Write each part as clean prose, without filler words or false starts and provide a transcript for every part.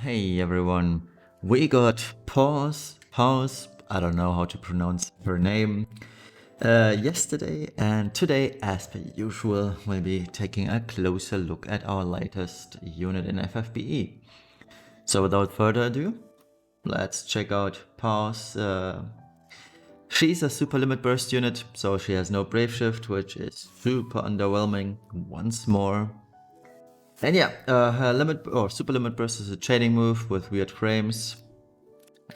Hey everyone, we got Paus, I don't know how to pronounce her name, yesterday, and today, as per usual, we'll be taking a closer look at our latest unit in FFBE. So without further ado, let's check out Paus. She's a super limit burst unit, so she has no brave shift, which is super underwhelming once more. And yeah, her limit or super limit burst is a chaining move with weird frames.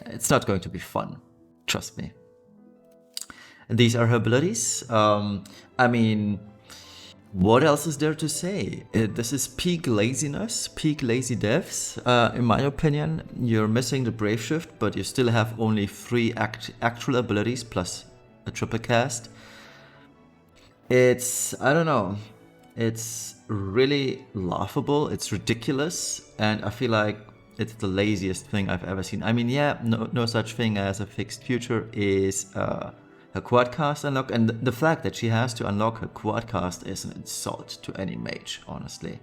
It's not going to be fun, trust me. And these are her abilities. I mean, what else is there to say? This is peak laziness, peak lazy devs. In my opinion, you're missing the brave shift, but you still have only 3 actual abilities plus a triple cast. I don't know. It's really laughable, it's ridiculous, and I feel like it's the laziest thing I've ever seen. I mean, yeah, no such thing as a fixed future is her quadcast unlock, and the fact that she has to unlock her quadcast is an insult to any mage, honestly.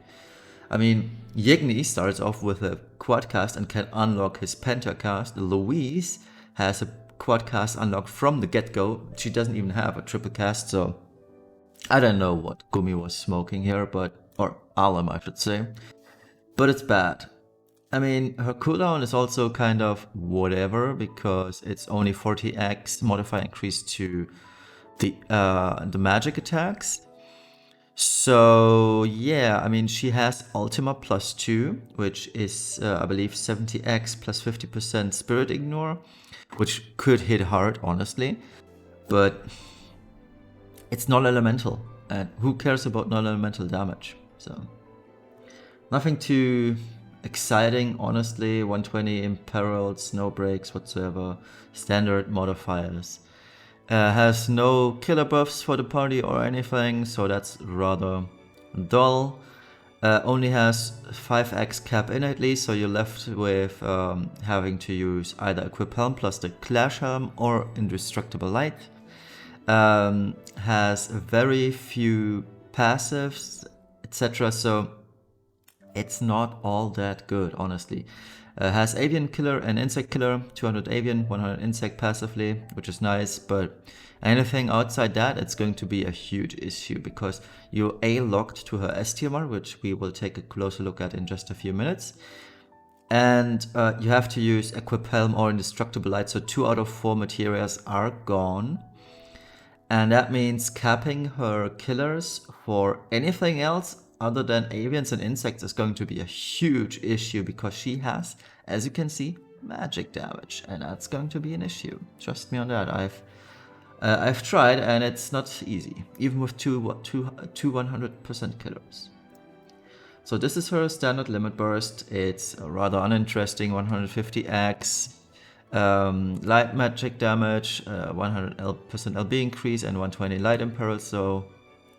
I mean, Yigni starts off with a quadcast and can unlock his pentacast. Louise has a quadcast unlocked from the get-go. She doesn't even have a triple cast, so I don't know what Gumi was smoking here, or Alam I should say, but it's bad. I mean, her cooldown is also kind of whatever because it's only 40x modifier increase to the magic attacks. So yeah, I mean, she has Ultima +2, which is I believe 70x plus 50% spirit ignore, which could hit hard, honestly, but it's non-elemental, and who cares about non-elemental damage? So nothing too exciting, honestly. 120 imperils, no breaks whatsoever, standard modifiers. Has no killer buffs for the party or anything, so that's rather dull. Only has 5x cap innately, so you're left with having to use either Equip Helm plus the Clash Helm or Indestructible Light. Has very few passives, etc. So it's not all that good, honestly. Has Avian Killer and Insect Killer, 200 Avian, 100 Insect passively, which is nice, but anything outside that, it's going to be a huge issue because you're A-locked to her STMR, which we will take a closer look at in just a few minutes. And you have to use Equip Helm or Indestructible Light, so 2 out of 4 materials are gone. And that means capping her killers for anything else other than avians and insects is going to be a huge issue because she has, as you can see, magic damage, and that's going to be an issue. Trust me on that. I've tried, and it's not easy, even with two 100% killers. So this is her standard limit burst. It's a rather uninteresting 150x. Light magic damage, 100% LB increase, and 120 light imperil, so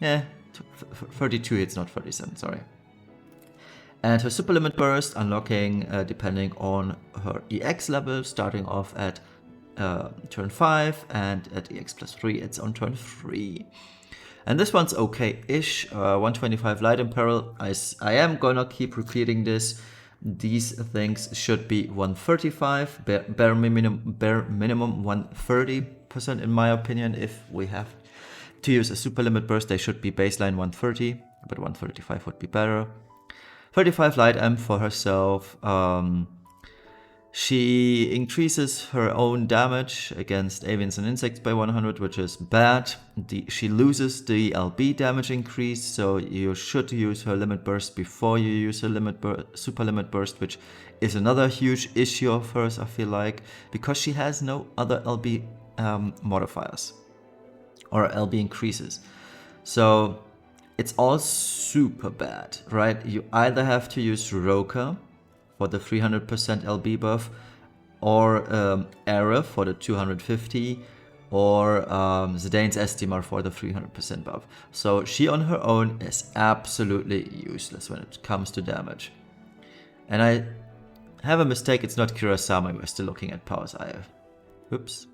yeah, 32 hits, not 37, sorry. And her super limit burst, unlocking depending on her EX level, starting off at turn 5, and at EX +3, it's on turn 3. And this one's okay-ish, 125 light imperil. I am gonna keep repeating this. These things should be 135, bare minimum 130% in my opinion. If we have to use a super limit burst, they should be baseline 130, but 135 would be better. 35 light amp for herself. She increases her own damage against avians and insects by 100, which is bad. She loses the LB damage increase, so you should use her limit burst before you use her super limit burst, which is another huge issue of hers, I feel like, because she has no other LB modifiers or LB increases. So it's all super bad, right? You either have to use Roka for the 300% LB buff, or Era for the 250, or Zidane's STMR for the 300% buff. So she on her own is absolutely useless when it comes to damage. And I have a mistake, it's not Kurasama, we're still looking at Paus. Oops.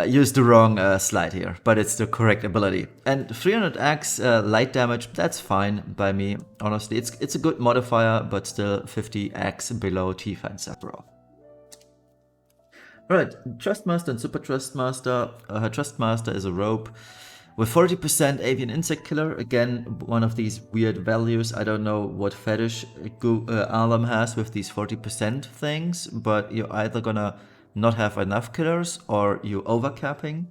used the wrong slide here, but it's the correct ability. And 300x light damage, that's fine by me, honestly. It's a good modifier, but still 50x below T-Fan Sephiroth. Alright, Trustmaster and Super Trustmaster. Her Trustmaster is a rope with 40% avian insect killer. Again, one of these weird values. I don't know what fetish Alam has with these 40% things, but you're either gonna not have enough killers or you overcapping.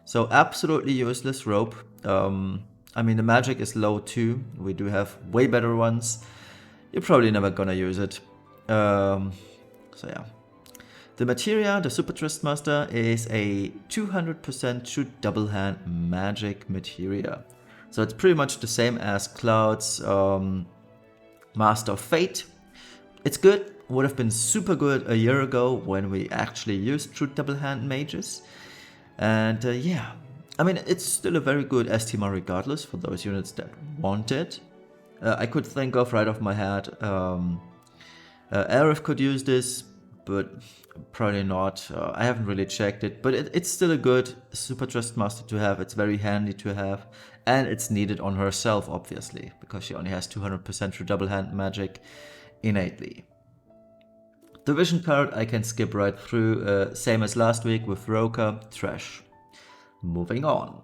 So absolutely useless rope. I mean, the magic is low too. We do have way better ones. You're probably never gonna use it. So yeah. The materia, the Super Trustmaster, is a 200% true double hand magic materia. So it's pretty much the same as Cloud's Master of Fate. It's good, would have been super good a year ago when we actually used true double hand mages. And yeah, I mean, it's still a very good STMR regardless for those units that want it. I could think of right off my head, Aerith could use this, but probably not. I haven't really checked it, but it's still a good Super Trustmaster to have. It's very handy to have, and it's needed on herself, obviously, because she only has 200% through double hand magic innately. The vision card I can skip right through, same as last week with Roka, trash. Moving on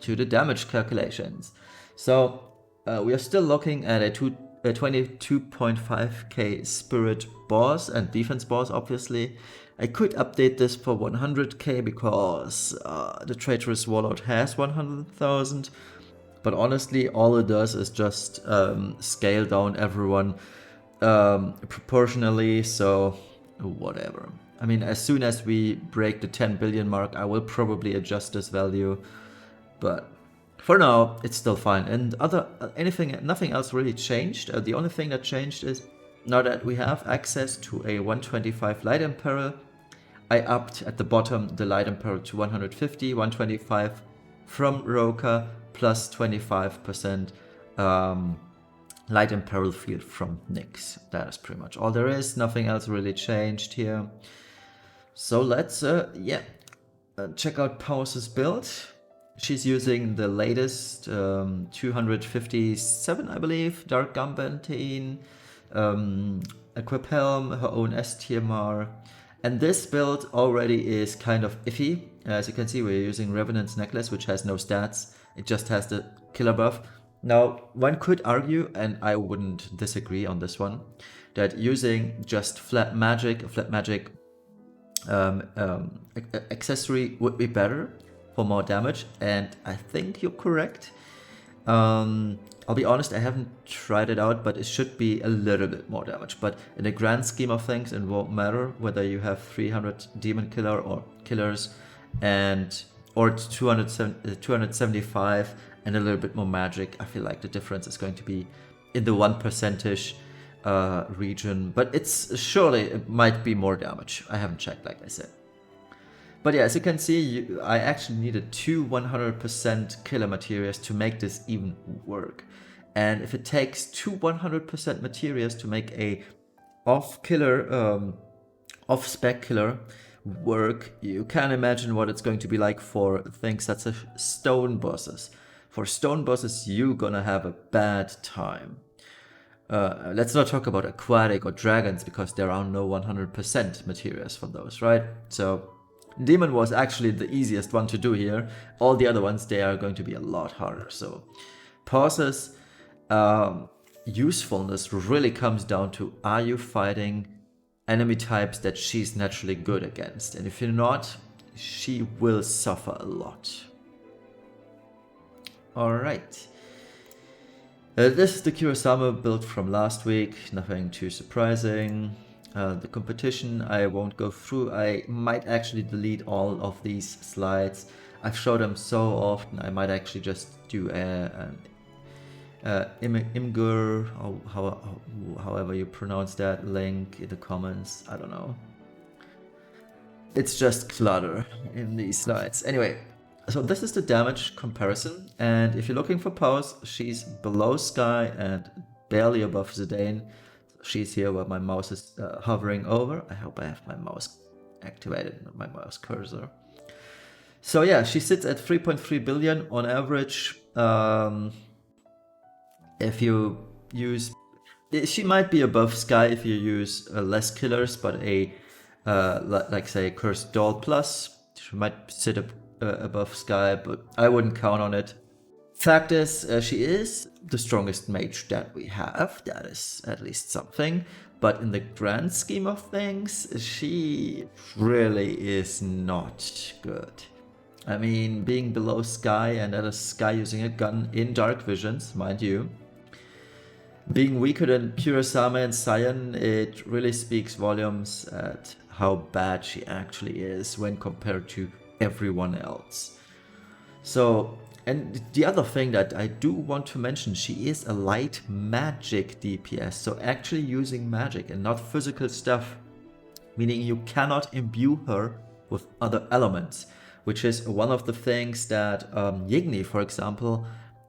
to the damage calculations. So we are still looking at a 22.5k spirit boss and defense boss, obviously. I could update this for 100k because the traitorous warlord has 100,000, but honestly all it does is just scale down everyone proportionally, so whatever. I mean, as soon as we break the 10 billion mark, I will probably adjust this value, but for now, it's still fine. And nothing else really changed. The only thing that changed is now that we have access to a 125 light imperil, I upped at the bottom the light imperil to 150, 125 from Roka plus 25% light imperil field from Nyx. That is pretty much all there is. Nothing else really changed here. So let's check out Paus's build. She's using the latest 257, I believe, Dark Gambantine, Equip Helm, her own STMR. And this build already is kind of iffy. As you can see, we're using Revenant's Necklace, which has no stats. It just has the killer buff. Now, one could argue, and I wouldn't disagree on this one, that using just flat magic accessory would be better for more damage, and I think you're correct. I'll be honest, I haven't tried it out, but it should be a little bit more damage. But in the grand scheme of things, it won't matter whether you have 300 demon killer or killers or 275 and a little bit more magic. I feel like the difference is going to be in the 1% region, but it might be more damage. I haven't checked, like I said. But yeah, as you can see, I actually needed two 100% killer materials to make this even work. And if it takes two 100% materials to make a off-spec killer work, you can imagine what it's going to be like for things such as stone bosses. For stone bosses, you're gonna have a bad time. Let's not talk about aquatic or dragons, because there are no 100% materials for those, right? So Demon was actually the easiest one to do here. All the other ones, they are going to be a lot harder. So Paus's usefulness really comes down to, are you fighting enemy types that she's naturally good against? And if you're not, she will suffer a lot. Alright. This is the Kurosama build from last week, nothing too surprising. The competition I won't go through. I might actually delete all of these slides. I've showed them so often, I might actually just do an Imgur, or however you pronounce that, link in the comments. I don't know. It's just clutter in these slides. Anyway, so this is the damage comparison, and if you're looking for Paus, she's below Sky and barely above Zidane. She's here where my mouse is hovering over. I hope I have my mouse activated, not my mouse cursor. So yeah, she sits at 3.3 billion on average. If you use, she might be above Sky if you use less killers, but like say Cursed Doll Plus, she might sit above Sky, but I wouldn't count on it. Fact is, she is the strongest mage that we have. That is at least something. But in the grand scheme of things, she really is not good. I mean, being below Sky, and that is Sky using a gun in Dark Visions, mind you. Being weaker than Kurosame and Cyan, it really speaks volumes at how bad she actually is when compared to everyone else. So, and the other thing that I do want to mention, she is a light magic DPS, so actually using magic and not physical stuff, meaning you cannot imbue her with other elements, which is one of the things that Yigni, for example,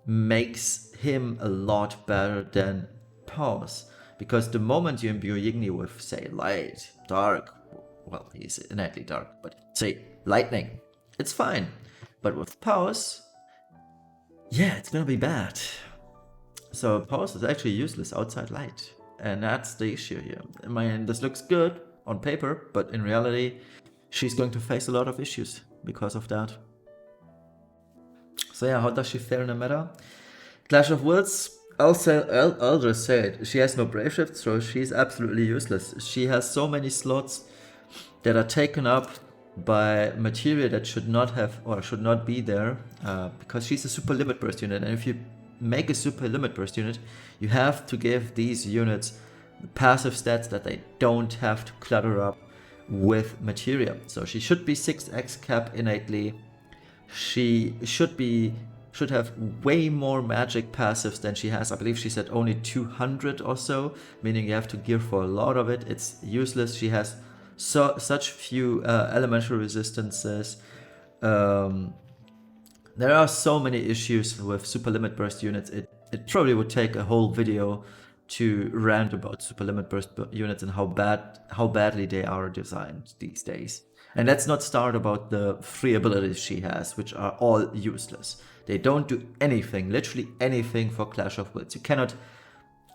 makes him a lot better than Paus. Because the moment you imbue Yigni with, say, light, dark, well, he's innately dark, but say lightning, it's fine. But with Paus, yeah, it's gonna be bad. So Paus is actually useless outside light. And that's the issue here. I mean, this looks good on paper, but in reality, she's going to face a lot of issues because of that. So yeah, how does she fare in the meta? Clash of Wills, I'll just say it. She has no Brave Shift, so she's absolutely useless. She has so many slots that are taken up by material that should not have or should not be there, because she's a super limit burst unit, and if you make a super limit burst unit, you have to give these units passive stats that they don't have to clutter up with materia. So she should be 6x cap innately. She should have way more magic passives than she has. I believe she said only 200 or so, meaning you have to gear for a lot of it. It's useless. She has such few elemental resistances. There are so many issues with super limit burst units. It probably would take a whole video to rant about super limit burst units and how badly they are designed these days. And let's not start about the free abilities she has, which are all useless. They don't do anything, literally anything for Clash of Wills. You cannot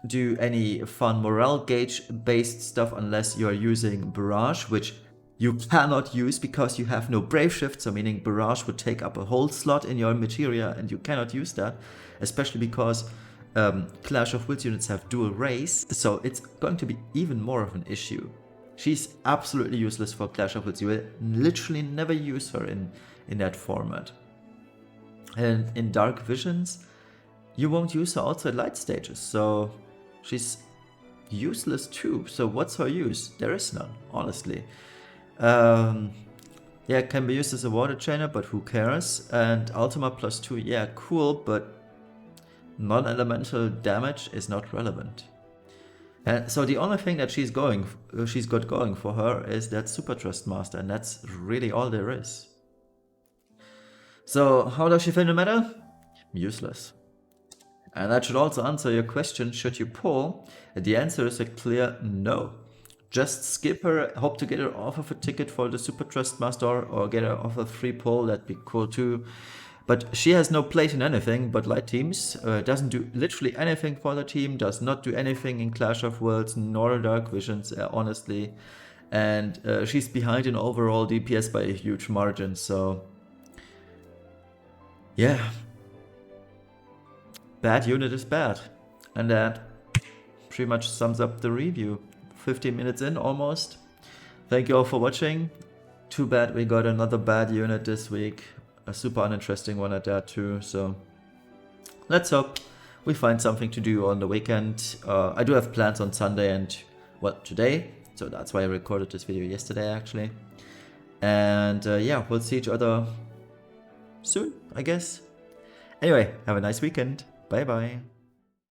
do any fun morale gauge based stuff unless you are using Barrage, which you cannot use because you have no Brave Shift, so meaning Barrage would take up a whole slot in your materia and you cannot use that, especially because Clash of Wills units have dual race, so it's going to be even more of an issue. She's absolutely useless for Clash of Wills. You will literally never use her in that format. And in Dark Visions, you won't use her outside light stages, so she's useless too. So what's her use? There is none, honestly. Yeah, it can be used as a water trainer, but who cares? And Ultima +2, yeah, cool, but non-elemental damage is not relevant. And so the only thing that she's got going for her is that Super Trust Master, and that's really all there is. So how does she fit in the meta? Useless. And that should also answer your question, should you pull? The answer is a clear no. Just skip her, hope to get her off of a ticket for the Super Trust Master or get her off a free pull, that'd be cool too. But she has no place in anything but light teams, doesn't do literally anything for the team, does not do anything in Clash of Worlds nor Dark Visions, honestly. And she's behind in overall DPS by a huge margin, so yeah. Bad unit is bad. And that pretty much sums up the review. 15 minutes in almost. Thank you all for watching. Too bad we got another bad unit this week. A super uninteresting one at that too. So let's hope we find something to do on the weekend. I do have plans on Sunday and, well, today. So that's why I recorded this video yesterday actually. And yeah, we'll see each other soon, I guess. Anyway, have a nice weekend. Bye bye.